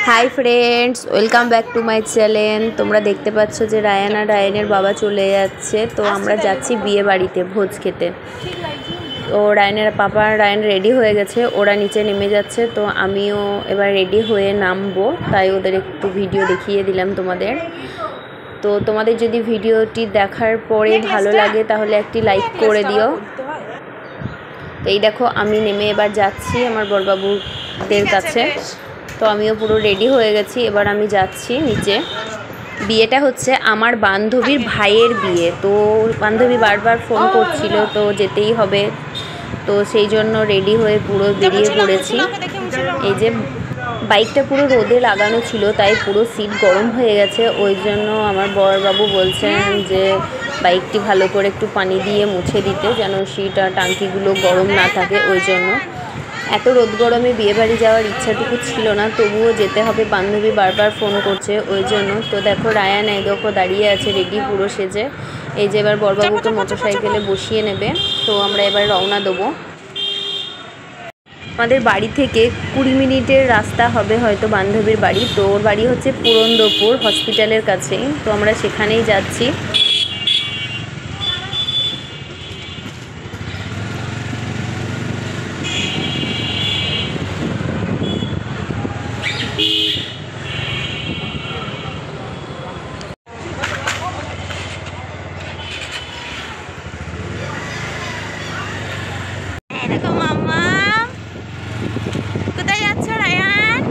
High friends welcome back to my channel. तुम्हारा देखते पाচ্ছ যে রায়ান আর রায়ানের বাবা চলে যাচ্ছে, তো আমরা যাচ্ছি বিয়ে বাড়িতে ভোজ খেতে। তো রায়ানের পাপা রায়ান রেডি হয়ে গেছে, ওরা নিচে নেমে যাচ্ছে, তো আমিও এবার রেডি হয়ে নামবো, তাই ওদের একটু ভিডিও দেখিয়ে দিলাম তোমাদের। তো তোমাদের যদি ভিডিওটি দেখার পরে ভালো লাগে তাহলে একটি লাইক করে দিও। তো এই দেখো আমি নেমে এবার যাচ্ছি আমার বড়বাবুদের কাছে। তো আমিও পুরো রেডি হয়ে গেছি, এবার আমি যাচ্ছি নিচে। বিয়েটা হচ্ছে আমার বান্ধবীর ভাইয়ের বিয়ে, তো বান্ধবী বারবার ফোন করছিল, তো যেতেই হবে, তো সেই জন্য রেডি হয়ে পুরো বেরিয়ে পড়েছি। এই যে বাইকটা পুরো রোদে লাগানো ছিল, তাই পুরো সিট গরম হয়ে গেছে, ওই জন্য আমার বড়বাবু বলছেন যে বাইকটি ভালো করে একটু পানি দিয়ে মুছে দিতে, যেন সিট আর টাঙ্কিগুলো গরম না থাকে। ওই জন্য এত রোদ গরমে বিয়েবাড়ি যাওয়ার ইচ্ছাটুকু ছিল না, তবুও যেতে হবে, বান্ধবী বারবার ফোন করছে ওই জন্য। তো দেখো রায়ান এই দেখো দাঁড়িয়ে আছে রেডি পুরো সেজে। এই যে এবার বড়বাবুকে মোটরসাইকেলে বসিয়ে নেবে, তো আমরা এবার রওনা দেবো। আমাদের বাড়ি থেকে 20 মিনিটের রাস্তা হবে হয়তো বান্ধবীর বাড়ি। তো ওর বাড়ি হচ্ছে পুরন্দপুর হসপিটালের কাছেই, তো আমরা সেখানেই যাচ্ছি। দেখো মামা কোথায় যাচ্ছ রায়ান?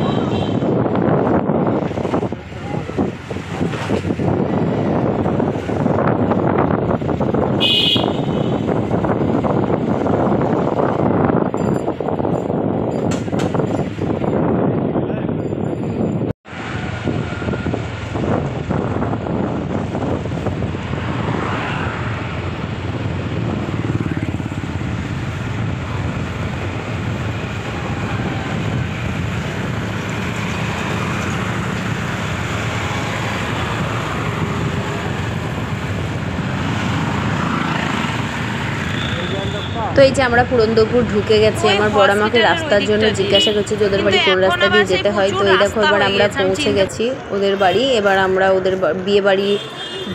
তো এই যে আমরা পুরন্দপুর ঢুকে গেছি। আমার বড় আমাকে রাস্তার জন্য জিজ্ঞাসা করছে যে ওদের বাড়ি কোন রাস্তা দিয়ে যেতে হয়। তো এই দেখো এবার আমরা পৌঁছে গেছি ওদের বাড়ি, এবার আমরা ওদের বিয়ে বাড়ি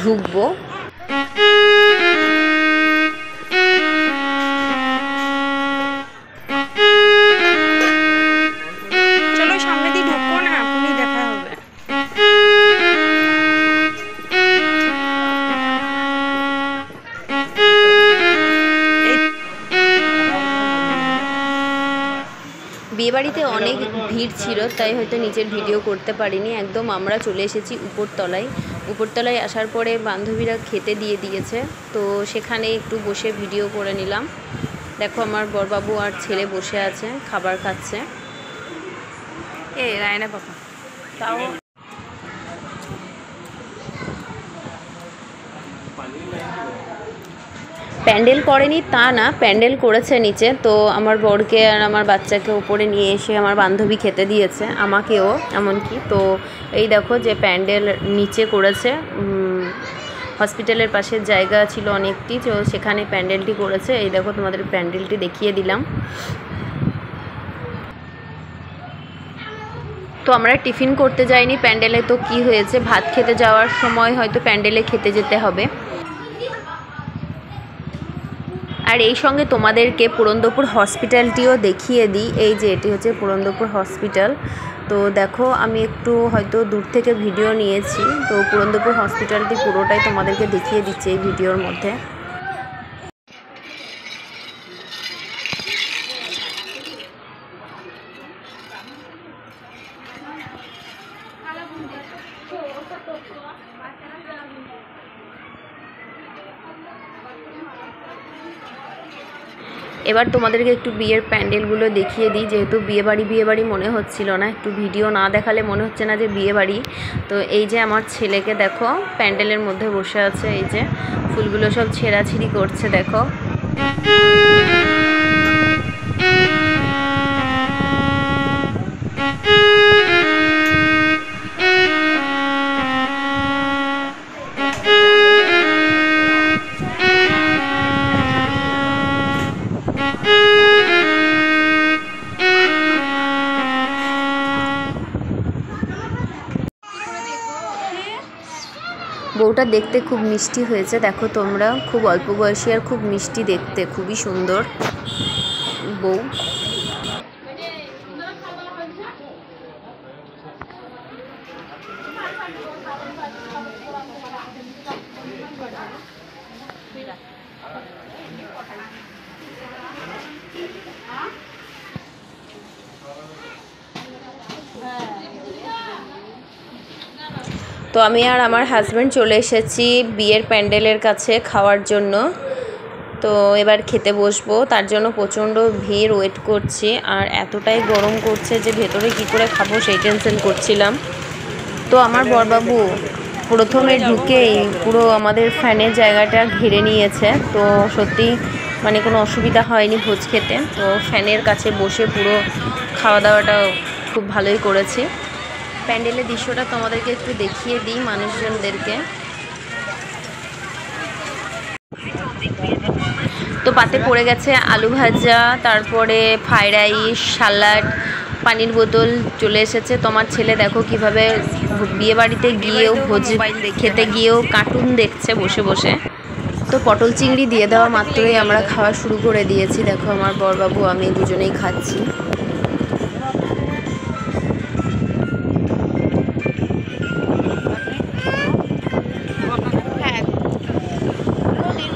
ঢুকবো। চলো সামনে দিয়ে ঢুকবো না, আপনি দেখা হবে। বিয়েবাড়িতে অনেক ভিড় ছিল, তাই হয়তো নিচের ভিডিও করতে পারিনি। একদম আমরা চলে এসেছি উপরতলায়। উপরতলায় আসার পরে বান্ধবীরা খেতে দিয়ে দিয়েছে, তো সেখানে একটু বসে ভিডিও করে নিলাম। দেখো আমার বড়বাবু আর ছেলে বসে আছে, খাবার খাচ্ছে। রায়না পাপা তাও প্যান্ডেল করেনি তা না, প্যান্ডেল করেছে নিচে। তো আমার বরকে আর আমার বাচ্চাকে উপরে নিয়ে এসে আমার বান্ধবী খেতে দিয়েছে, আমাকেও এমনকি। তো এই দেখো যে প্যান্ডেল নিচে করেছে, হসপিটালের পাশে জায়গা ছিল অনেকটি, তো সেখানে প্যান্ডেলটি করেছে। এই দেখো তোমাদের প্যান্ডেলটি দেখিয়ে দিলাম। তো আমরা টিফিন করতে যাইনি প্যান্ডেলে, তো কি হয়েছে ভাত খেতে যাওয়ার সময় হয়তো প্যান্ডেলে খেতে যেতে হবে। আর এই সঙ্গে তোমাদেরকে পুরন্দপুর হসপিটালটিও দেখিয়ে দিই। এই যে এটি হচ্ছে পুরন্দপুর হসপিটাল। তো দেখো আমি একটু হয়তো দূর থেকে ভিডিও নিয়েছি, তো পুরন্দপুর হসপিটালটি পুরোটাই তোমাদেরকে দেখিয়ে দিচ্ছি এই ভিডিওর মধ্যে। এবার তোমাদেরকে একটু বিয়ের প্যান্ডেলগুলো দেখিয়ে দিই, যেহেতু বিয়েবাড়ি মনে হচ্ছিল না, একটু ভিডিও না দেখালে মনে হচ্ছে না যে বিয়েবাড়ি। তো এই যে আমার ছেলেকে দেখো প্যান্ডেলের মধ্যে বসে আছে, এই যে ফুলগুলো সব ছেঁড়াছিঁড়ি করছে দেখো। বউটা দেখতে খুব মিষ্টি হয়েছে, দেখো তোমরা, খুব অল্প বয়সী আর খুব মিষ্টি দেখতে, খুবই সুন্দর বউ। তো আমি আর আমার হাজব্যান্ড চলে এসেছি বিয়ের প্যান্ডেলের কাছে খাওয়ার জন্য। তো এবার খেতে বসবো, তার জন্য প্রচণ্ড ভিড়, ওয়েট করছি। আর এতটাই গরম করছে যে ভেতরে কি করে খাবো সেই টেনশন করছিলাম। তো আমার বরবাবু প্রথমে ঢুকেই পুরো আমাদের ফ্যানের জায়গাটা ঘিরে নিয়েছে। তো সত্যি মানে কোনো অসুবিধা হয়নি ভোজ খেতে। তো ফ্যানের কাছে বসে পুরো খাওয়া দাওয়াটা খুব ভালোই করেছি। প্যান্ডেলের দৃশ্যটা তোমাদেরকে একটু দেখিয়ে দিই মানুষজনদেরকে। তো পাতে পড়ে গেছে আলু ভাজা, তারপরে ফ্রাইড রাইস, সালাড, পানির বোতল চলে এসেছে। তোমার ছেলে দেখো কিভাবে বিয়ে বাড়িতে গিয়েও ভোজ খেতে গিয়েও কার্টুন দেখছে বসে বসে। তো পটল চিংড়ি দিয়ে দেওয়া মাত্রই আমরা খাওয়া শুরু করে দিয়েছি। দেখো আমার বরবাবু আমি দুজনেই খাচ্ছি।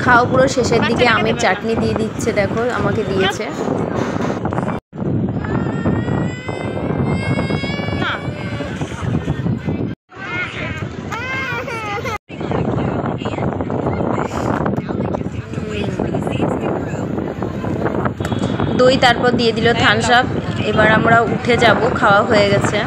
খাওয়া পুরো শেষের দিকে আমের চাটনি দিয়ে দিচ্ছে, দেখো আমাকে দিয়েছে। দই তারপর দিয়ে দিল থামস আপ। এবার আমরা উঠে যাব, খাওয়া হয়ে গেছে।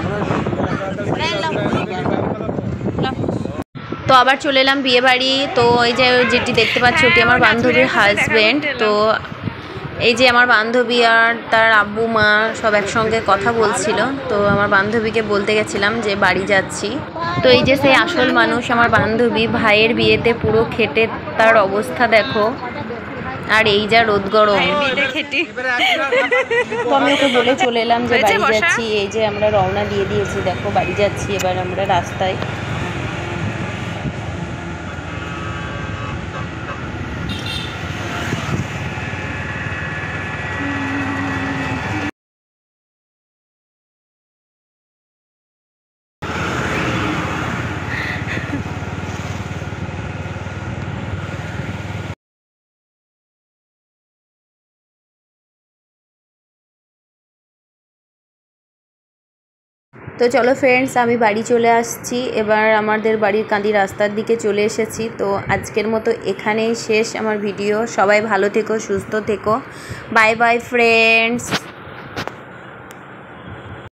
তো আবার চলে এলাম বিয়ে বাড়ি। তো এই যে যেটি দেখতে পাচ্ছ ওটি আমার বান্ধবীর হাজব্যান্ড। তো এই যে আমার বান্ধবী আর তার আব্বু মা সব একসঙ্গে কথা বলছিল। তো আমার বান্ধবীকে বলতে গেছিলাম যে বাড়ি যাচ্ছি। তো এই যে সেই আসল মানুষ আমার বান্ধবী, ভাইয়ের বিয়েতে পুরো খেটে তার অবস্থা দেখো। আর এই যা রোদ গরম। তো আমি ওকে বলে চলে এলাম যে বাড়ি যাচ্ছি। এই যে আমরা রওনা দিয়ে দিয়েছি, দেখো বাড়ি যাচ্ছি। এবার আমরা রাস্তায়। তো চলো ফ্রেন্ডস, আমি বাড়ি চলে আসছি। এবার আমাদের বাড়ির কাঁদি রাস্তার দিকে চলে এসেছি। তো আজকের মতো এখানেই শেষ আমার ভিডিও। সবাই ভালো থেকো, সুস্থ থেকো। Bye bye friends.